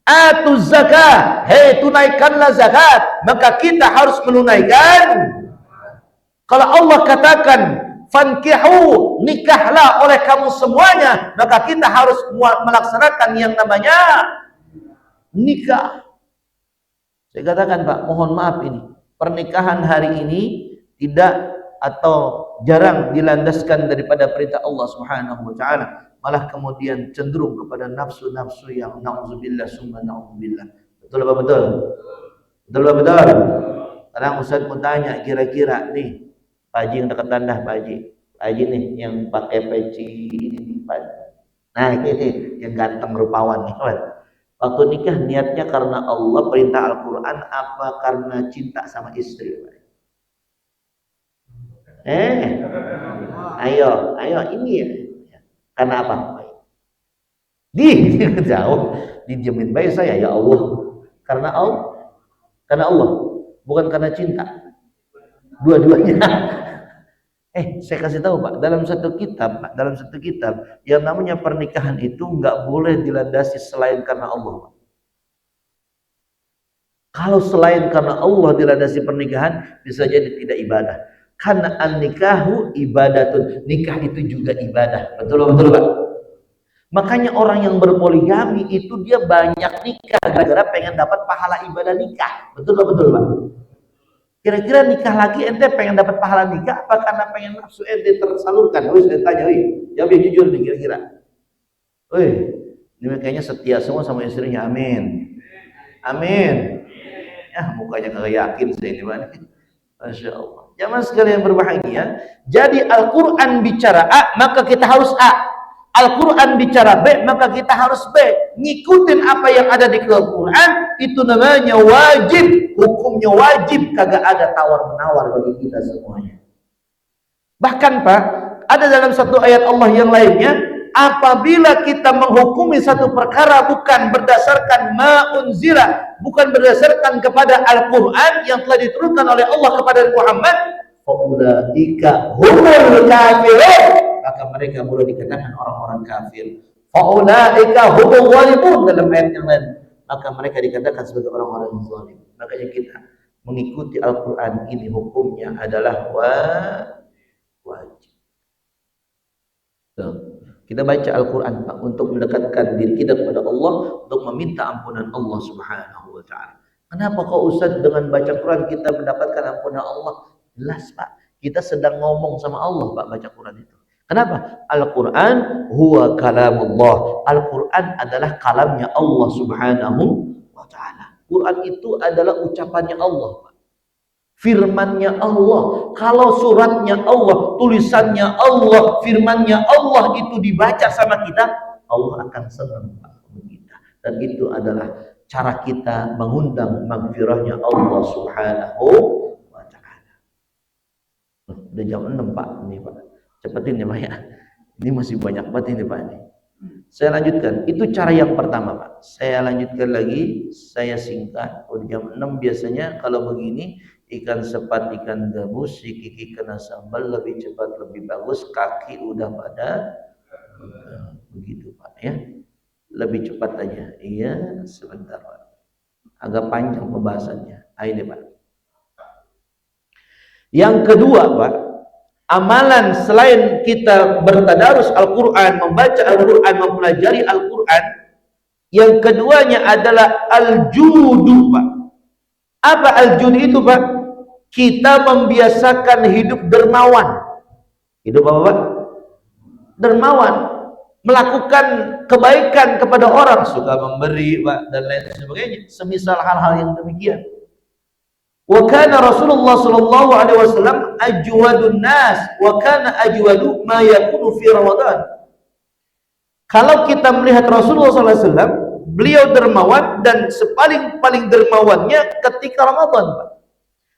atuz zakah, tunaikanlah zakat, maka kita harus menunaikan. Kalau Allah katakan fankihu, nikahlah oleh kamu semuanya, maka kita harus melaksanakan yang namanya nikah. Saya katakan Pak, mohon maaf, ini pernikahan hari ini tidak atau jarang dilandaskan daripada perintah Allah Subhanahu wa taala, malah kemudian cenderung kepada nafsu-nafsu yang na'udzubillah summa na'udzubillah. Betul apa betul? Betul apa betul? Sekarang Ustaz mau tanya, kira-kira nih Pak Haji yang dekat tandah, Pak Haji nih yang pakai peci ini Pak. Nah ini yang ganteng rupawan nih Pak. Waktu nikah niatnya karena Allah, perintah Al-Quran, apa karena cinta sama istri Pak? Ayo ini ya. Karena apa? Jauh dijamin baik saya, ya Allah. Karena Allah, bukan karena cinta. Dua-duanya. Saya kasih tahu Pak, dalam satu kitab yang namanya pernikahan itu nggak boleh dilandasi selain karena Allah. Kalau selain karena Allah dilandasi pernikahan, bisa jadi tidak ibadah. Karena an-nikahu ibadatun. Nikah itu juga ibadah. Betul betul Pak? Makanya orang yang berpoligami itu dia banyak nikah gara-gara pengen dapat pahala ibadah nikah. Betul betul Pak? Kira-kira nikah lagi ente pengen dapat pahala nikah apa karena pengen nafsu ente tersalurkan? Saya tanya, jawab yang jujur nih kira-kira. Ini kayaknya setia semua sama istrinya. Amin. Amin. Ya, mukanya kagak yakin saya ini, Pak. Masya Allah. Jamaah sekalian berbahagia. Jadi Al-Quran bicara A, maka kita harus A. Al-Quran bicara B, maka kita harus B. Ngikutin apa yang ada di Al-Quran, itu namanya wajib. Hukumnya wajib, kagak ada tawar-menawar bagi kita semuanya. Bahkan Pak, ada dalam satu ayat Allah yang lainnya, apabila kita menghukumi satu perkara bukan berdasarkan ma'unzila, bukan berdasarkan kepada Al-Quran yang telah diturunkan oleh Allah kepada Muhammad, faulaika humul kafirun, maka mereka boleh dikatakan orang-orang kafir. Faulaika humul zalimun, dalam ayat yang lain, maka mereka dikatakan sebagai orang-orang yang zalim. Makanya kita mengikuti Al-Quran ini hukumnya adalah wajib. Kita baca Al-Quran untuk mendekatkan diri kita kepada Allah, untuk meminta ampunan Allah Subhanahu wa Ta'ala. Kenapa kok Ustaz dengan baca Quran kita mendapatkan ampunan Allah? Jelas Pak, kita sedang ngomong sama Allah Pak, baca Quran itu. Kenapa? Al-Quran huwa kalamullah. Al-Quran adalah kalamnya Allah Subhanahu wa Ta'ala. Quran itu adalah ucapannya Allah Pak, firmannya Allah. Kalau suratnya Allah, tulisannya Allah, firmannya Allah itu dibaca sama kita, Allah akan senang sama kita. Dan itu adalah cara kita mengundang magfirahnya Allah Subhanahu wa Ta'ala. Udah jam 6 Pak, ini Pak, cepetin ya Pak ya, ini masih banyak banget ini Pak ini. Saya lanjutkan, itu cara yang pertama Pak. Saya lanjutkan lagi, saya singkat. Udah jam 6 biasanya kalau begini, ikan sepat, ikan gabus, si kiki kena sambal, lebih cepat lebih bagus, kaki udah pada begitu Pak ya, lebih cepat aja. Iya sebentar Pak, agak panjang pembahasannya. Ini Pak. Yang kedua Pak, amalan selain kita bertadarus Al-Quran, membaca Al-Quran, mempelajari Al-Quran, yang keduanya adalah al-judu Pak. Apa al-judu itu Pak? Kita membiasakan hidup dermawan. Hidup apa Pak? Dermawan. Melakukan kebaikan kepada orang, suka memberi Pak, dan lain sebagainya. Semisal hal-hal yang demikian. Wa kana Rasulullah sallallahu alaihi wasallam ajwadun nas wa kana ajwadu ma yakunu fi Ramadan. Kalau kita melihat Rasulullah sallallahu alaihi wasallam, beliau dermawan dan sepaling-paling dermawannya ketika Ramadan, Pak.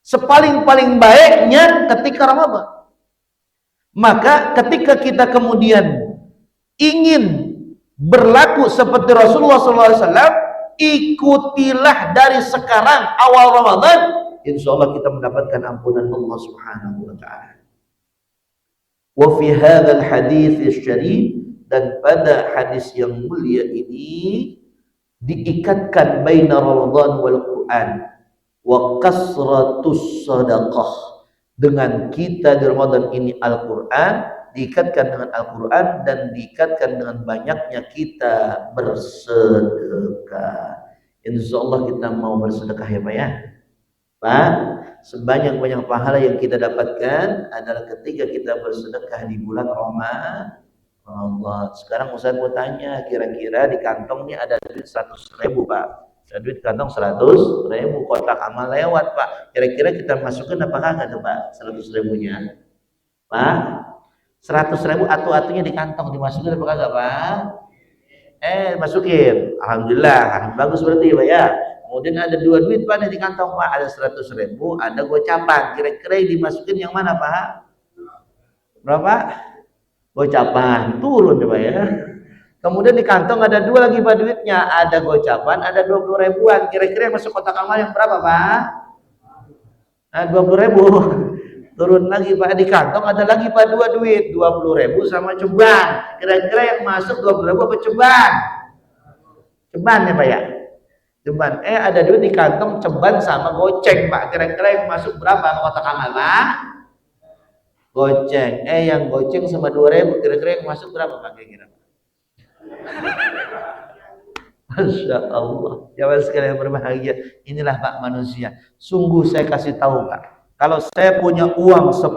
Sepaling-paling baiknya ketika Ramadan. Maka ketika kita kemudian ingin berlaku seperti Rasulullah SAW, ikutilah dari sekarang awal Ramadan, insya Allah kita mendapatkan ampunan Allah Subhanahu wa Ta'ala. Wa fi hadzal hadits syarif, dan pada hadis yang mulia ini diikatkan baina Ramadan wal Quran wa kasratus sadaqah, dengan kita di Ramadan ini Al-Quran, diikatkan dengan Al-Quran dan diikatkan dengan banyaknya kita bersedekah. Insya Allah kita mau bersedekah ya Pak ya Pak. Sebanyak-banyak pahala yang kita dapatkan adalah ketika kita bersedekah di bulan Ramadan. Sekarang Ustaz mau tanya, kira-kira di kantong ini ada duit 100.000 Pak. Ada duit kantong 100.000, kotak amal lewat Pak. Kira-kira kita masukin apa kagak tuh Pak 100.000-nya? Pak, 100.000 atu-atunya di kantong dimasukin apa kagak Pak? Masukin. Alhamdulillah, bagus berarti Pak ya. Kemudian ada 2 duit Pak di kantong Pak, ada 100.000, ada gocapan. Kira-kira dimasukin yang mana Pak? Berapa? Gocapan, turun ya Pak ya. Kemudian di kantong ada 2 lagi Pak duitnya, ada gocapan, ada 20 ribuan. Kira-kira yang masuk kotak amal yang berapa Pak? 20 ribu. Turun lagi Pak, di kantong ada lagi Pak 2 duit, 20 ribu sama ceban. Kira-kira yang masuk 20 ribu apa ceban? Ceban ya Pak ya. Ceban. Ada duit di kantong ceban sama goceng, Pak. Kira-kira yang masuk berapa kotak amal, Pak? Goceng. Yang goceng sama 2.000, kira-kira yang masuk berapa, Pak? Kira-kira. Masya Allah. Jawab sekalian berbahagia. Inilah Pak manusia. Sungguh saya kasih tahu Pak. Kalau saya punya uang 10.000,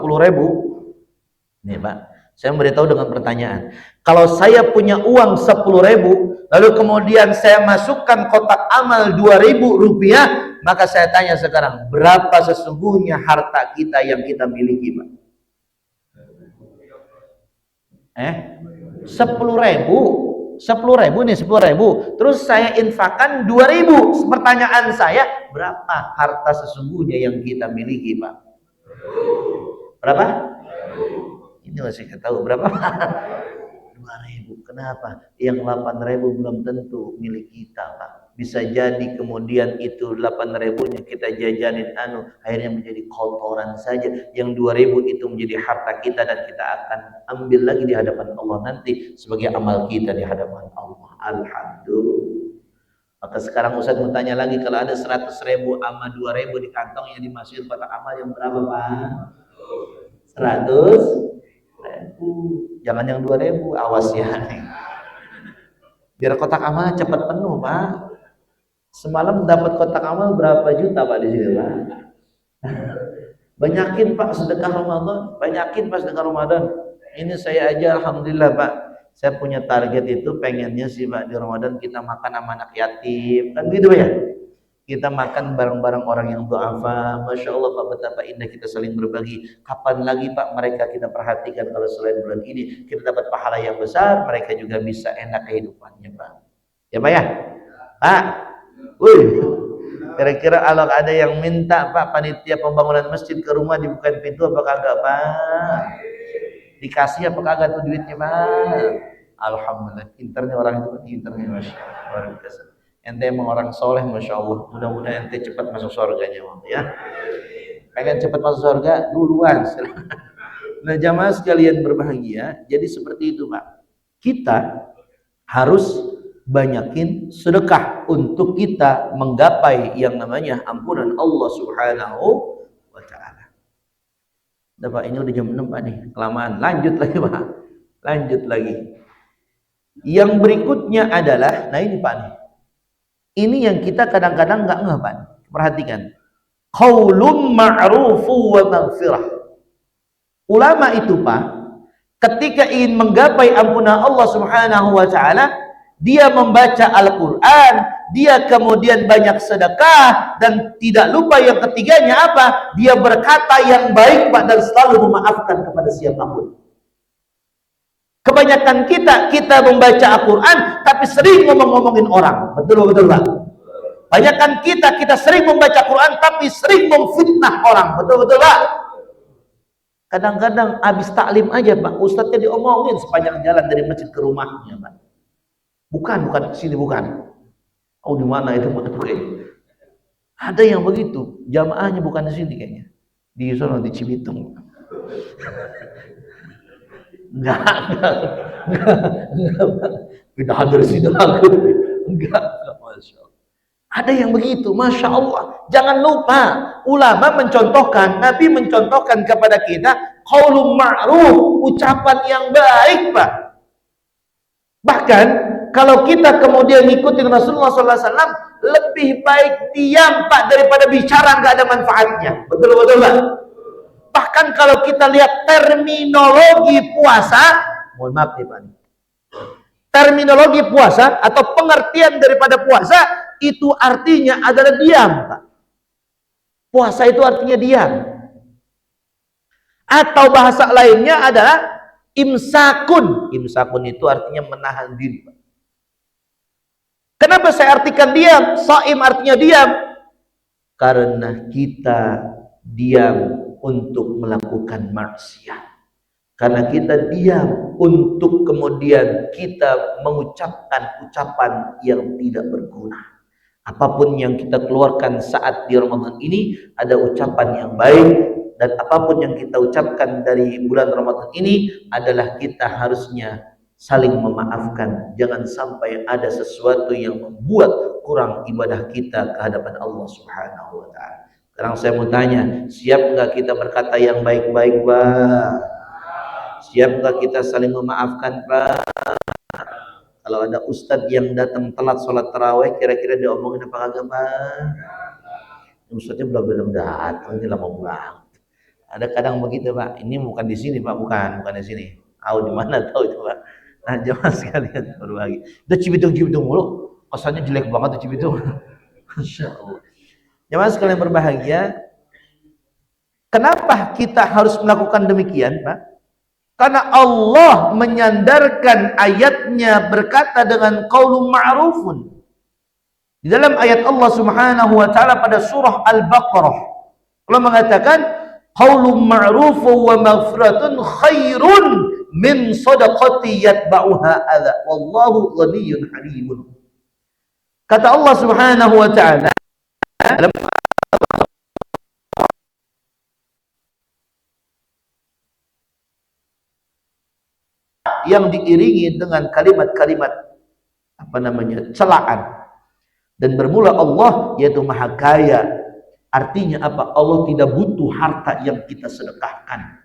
nih Pak, saya memberitahu dengan pertanyaan. Kalau saya punya uang 10.000, lalu kemudian saya masukkan kotak amal 2.000 rupiah, maka saya tanya sekarang, berapa sesungguhnya harta kita yang kita miliki Pak? 10.000 nih, 10.000. Terus saya infakkan 2.000. Pertanyaan saya, berapa harta sesungguhnya yang kita miliki, Pak? Berapa? Ini masih kita tahu berapa, Pak? 2.000. Kenapa? Yang 8.000 belum tentu milik kita, Pak. Bisa jadi kemudian itu 8.000-nya kita jajanin akhirnya menjadi kotoran saja. Yang 2.000 itu menjadi harta kita dan kita akan ambil lagi di hadapan Allah nanti sebagai amal kita di hadapan Allah. Alhamdulillah. Maka sekarang Ustaz mau tanya lagi, kalau ada 100.000 sama 2.000 di kantong yang dimasukin kotak amal yang berapa, Pak? 100.000. Jangan yang 2.000, awas ya. Biar kotak amal cepat penuh, Pak. Semalam dapat kotak amal berapa juta Pak di sini, Pak? Banyakin Pak sedekah Ramadan, banyakin Pak sedekah Ramadan. Ini saya aja alhamdulillah Pak. Saya punya target itu pengennya sih Pak di Ramadan kita makan sama anak yatim, kan gitu ya. Kita makan bareng-bareng orang yang du'afa. Masya Allah Pak, betapa indah kita saling berbagi. Kapan lagi Pak mereka kita perhatikan kalau selain bulan ini kita dapat pahala yang besar, mereka juga bisa enak kehidupannya Pak. Ya Pak ya? Pak, kira-kira kalau ada yang minta Pak panitia pembangunan masjid ke rumah dibukain pintu apa kagak Pak? Dikasih apa kagak tuh duitnya Pak? Alhamdulillah, pinternya orang itu, pinternya Masya Allah, luar biasa. Ente emang orang soleh Masya Allah, mudah-mudahan ente cepat masuk surganya ya. Pengen cepat masuk surga duluan. Nah jamaah sekalian berbahagia, jadi seperti itu Pak. Kita harus banyakin sedekah untuk kita menggapai yang namanya ampunan Allah Subhanahu wa ta'ala. Nah, Pak, ini udah jam 6 Pak nih, kelamaan. Lanjut lagi Pak. Lanjut lagi. Yang berikutnya adalah, nah ini Pak nih. Ini yang kita kadang-kadang nggak ngeh Pak. Perhatikan. Qaulun ma'rufu wa maghfirah. Ulama itu Pak, ketika ingin menggapai ampunan Allah Subhanahu wa ta'ala, dia membaca Al-Quran, dia kemudian banyak sedekah, dan tidak lupa yang ketiganya apa? Dia berkata yang baik Pak dan selalu memaafkan kepada siapapun. Kebanyakan kita membaca Al-Quran tapi sering ngomong-ngomongin orang. Betul Pak? Kebanyakan kita sering membaca Quran tapi sering memfitnah orang. Betul Pak? Kadang-kadang habis taklim aja Pak, ustadznya diomongin sepanjang jalan dari masjid ke rumahnya Pak. Bukan sini bukan. Oh di mana itu kayaknya? Ada yang begitu, jamaahnya bukan di sini kayaknya. Di sana di Cibitung. Enggak. Pindah dari sini aku. Enggak, Masya Allah. Ada yang begitu, Masya Allah. Jangan lupa, ulama mencontohkan, Nabi mencontohkan kepada kita qaulun ma'ruf, ucapan yang baik Pak. Bahkan kalau kita kemudian ngikutin Rasulullah SAW, lebih baik diam Pak daripada bicara nggak ada manfaatnya. Betul Pak? Bahkan kalau kita lihat terminologi puasa, mohon maaf nih Pak, terminologi puasa atau pengertian daripada puasa itu artinya adalah diam Pak. Puasa itu artinya diam. Atau bahasa lainnya adalah imsakun. Imsakun itu artinya menahan diri Pak. Kenapa saya artikan diam? Shaim artinya diam. Karena kita diam untuk melakukan maksiat. Karena kita diam untuk kemudian kita mengucapkan ucapan yang tidak berguna. Apapun yang kita keluarkan saat di Ramadan ini ada ucapan yang baik, dan apapun yang kita ucapkan dari bulan Ramadan ini adalah kita harusnya saling memaafkan. Jangan sampai ada sesuatu yang membuat berkurang ibadah kita ke hadapan Allah Subhanahu wa taala. Sekarang saya mau tanya, siap enggak kita berkata yang baik-baik, Pak? Siap enggak kita saling memaafkan, Pak? Kalau ada ustadz yang datang telat sholat tarawih, kira-kira diomongin apa kagak, Pak? Ustadznya belum datang, ini lama banget. Ada kadang begitu, Pak. Ini bukan di sini, Pak, bukan di sini. Tahu di mana tahu itu, Pak. Nah, jemaah sekalian berbagi. Udah cibitung mulu, kesannya jelek banget tuh cibitung. Masya Allah. Jemaah sekalian berbahagia. Kenapa kita harus melakukan demikian, Pak? Karena Allah menyandarkan ayatnya berkata dengan qaulun ma'rufun. Di dalam ayat Allah Subhanahu wa taala pada surah Al-Baqarah, Allah mengatakan qaulun ma'rufun wa maghfiratun khairun min shadaqati yatba'uha adza wallahu ghaniyyun halimun. Kata Allah Subhanahu wa taala dalam yang diiringi dengan kalimat-kalimat celaan, dan bermula Allah yaitu maha kaya. Artinya apa? Allah tidak butuh harta yang kita sedekahkan,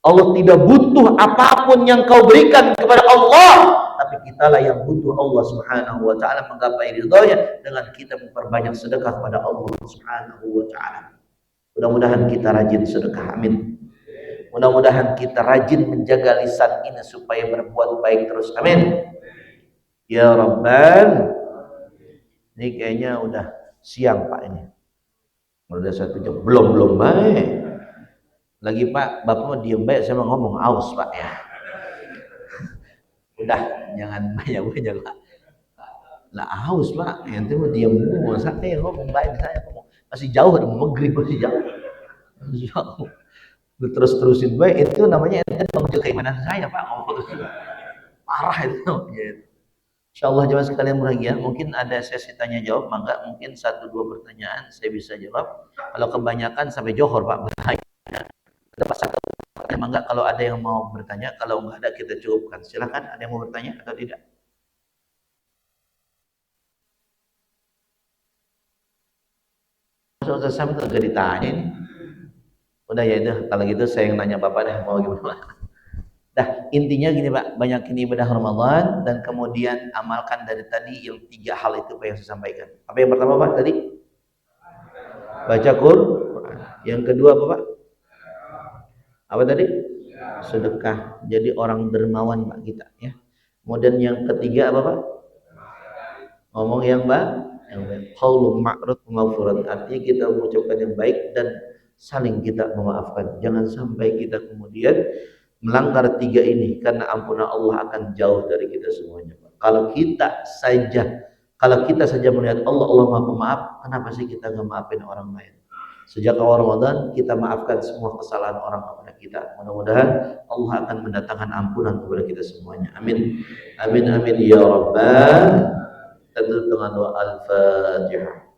Allah tidak butuh apapun yang kau berikan kepada Allah, tapi kitalah yang butuh Allah Subhanahu wa taala menggapai ridhonya dengan kita memperbanyak sedekah kepada Allah Subhanahu wa taala. Mudah-mudahan kita rajin sedekah, amin. Mudah-mudahan kita rajin menjaga lisan ini supaya berbuat baik terus, amin ya Rabbal. Ini kayaknya udah siang, Pak. Ini udah 1 jam, belum baik lagi, Pak. Bapak mau diem baik, saya mau ngomong aus, Pak, ya. Udah, jangan banyak-banyak lah aus, Pak. Nanti mau diem dulu, saya ngomong baik, saya ngomong masih jauh, ada maghrib, masih jauh. Terus-terusin baik, itu namanya menunjuk keimanan saya, Pak. Parah itu namanya. Insyaallah jemaah sekalian berbahagia, mungkin ada sesi tanya jawab, maka mungkin 1-2 pertanyaan saya bisa jawab. Kalau kebanyakan sampai johor, Pak, bahaya. Dapat 1 mangga kalau ada yang mau bertanya, kalau enggak ada kita cukupkan. Silakan, ada yang mau bertanya atau tidak? Ustaz Sam itu enggak ditanya ini. Udah ya itu, kalau gitu saya yang nanya Bapak deh, mau gimana? Dah, intinya gini, Pak, banyakin ibadah Ramadan dan kemudian amalkan dari tadi yang 3 hal itu Pak yang saya sampaikan. Apa yang pertama, Pak, tadi? Baca Quran. Yang kedua apa, Pak? Apa tadi? Sedekah. Jadi orang dermawan, Pak, kita, ya. Kemudian yang ketiga apa, Pak? Ngomong yang baik. Qaulun ma'ruf maghfurat. Artinya kita mengucapkan yang baik dan saling kita memaafkan. Jangan sampai kita kemudian melanggar 3 ini, karena ampunan Allah akan jauh dari kita semuanya, Pak. Kalau kita saja melihat Allah Maha Pemaaf, kenapa sih kita nggak maafin orang lain? Sejak awal Ramadan kita maafkan semua kesalahan orang kepada kita. Mudah-mudahan Allah akan mendatangkan ampunan kepada kita semuanya. Amin. Amin amin ya Rabbal. Tentu dengan doa Al-Fatihah.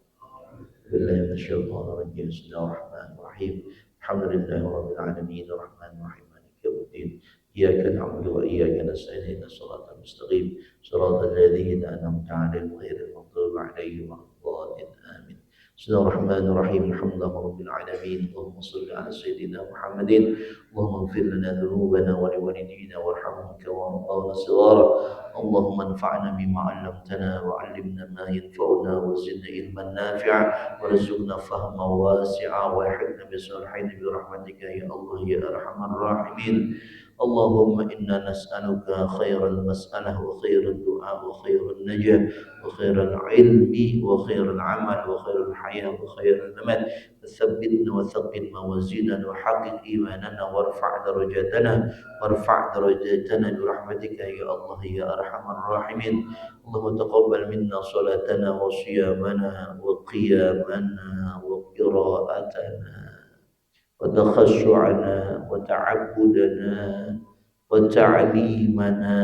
Billahi minasyaitonir rajim. Bismillahirrahmanirrahim. Alhamdulillahirabbil alamin arrahmanir rahim maliki yaumiddin. Iyyaka na'budu wa iyyaka nasta'in ihdinas siratal mustaqim siratal ladzina an'amta 'alaihim ghairil maghdubi 'alaihim waladdallin. Amin. Bismillahirrahmanirrahim. Alhamdulillahirabbil alamin. Allahumma shalli 'ala sayyidina Muhammadin. Allahumma ighfir lana dhunubana wa liwalidayna warhamhum kama rabbawna shighara. Allahumma anfa'na bima 'allamtana wa 'allimna ma yanfa'una wa zidna ilman nafi'a warzuqna fahman wasi'a wa ihfidna bisalihin bi rahmatika ya Allah ya arhamar rahimin. Allahumma inna nas'aluka khairal mas'alah wa khairal du'a wa khairal najah wa khairal ilmi wa khairal amal wa khairal haya wa khairal amal. Tsabbitna wa tsabbit mawazinana wa haqiq imanana warfa' darajatana bi rahmatika ya Allah ya arhamar rahimin. Allahumma taqabbal minna salatana wa siyamana wa qiyamana wa qira'atana وتخشعنا وتعبدنا وتعليمنا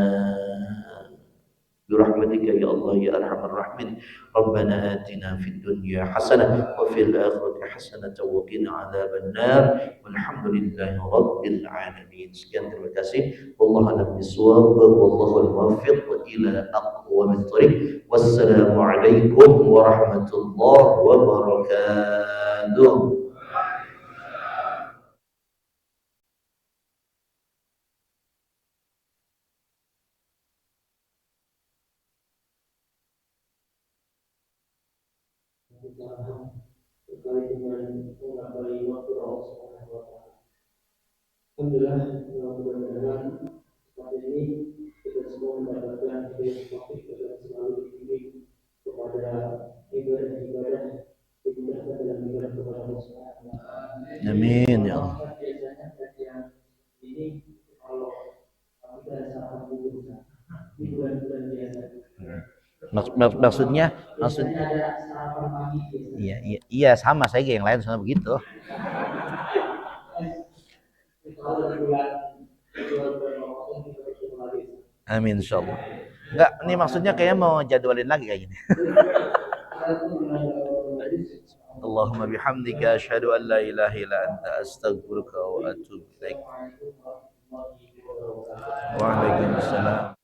برحمتك يا الله يا أرحم الراحمين. ربنا آتنا في الدنيا حسنة وفي الآخرة حسنة وقنا عذاب النار والحمد لله رب العالمين. Sekian, terima kasih. Wallahu a'lam bishawab, wallahu al-muwaffiq ila aqwamit thoriq. Wassalamualaikum warahmatullahi wabarakatuh. Terkait dengan mengabari waktu Allah Subhanahu wa taala. Alhamdulillah, mudah-mudahan saat ini kita semua mendapatkan topik dan selalu dibimbing kepada ibadah-ibadah dimudahkan dalam ibadah kepada Allah Subhanahu wa taala. Amin ya Allah. Biasanya kajian ini kalau kita saat di bulan-bulan biasa. Maksudnya iya, iya, iya sama saya yang lain sama begitu. Amin insyaallah. Enggak, ini maksudnya kayak mau jadwalin lagi kayak gini. Allahumma bihamdika asyhadu an la ilaha illa anta astaghfiruka wa atubu ilaik. Waalaikumsalam.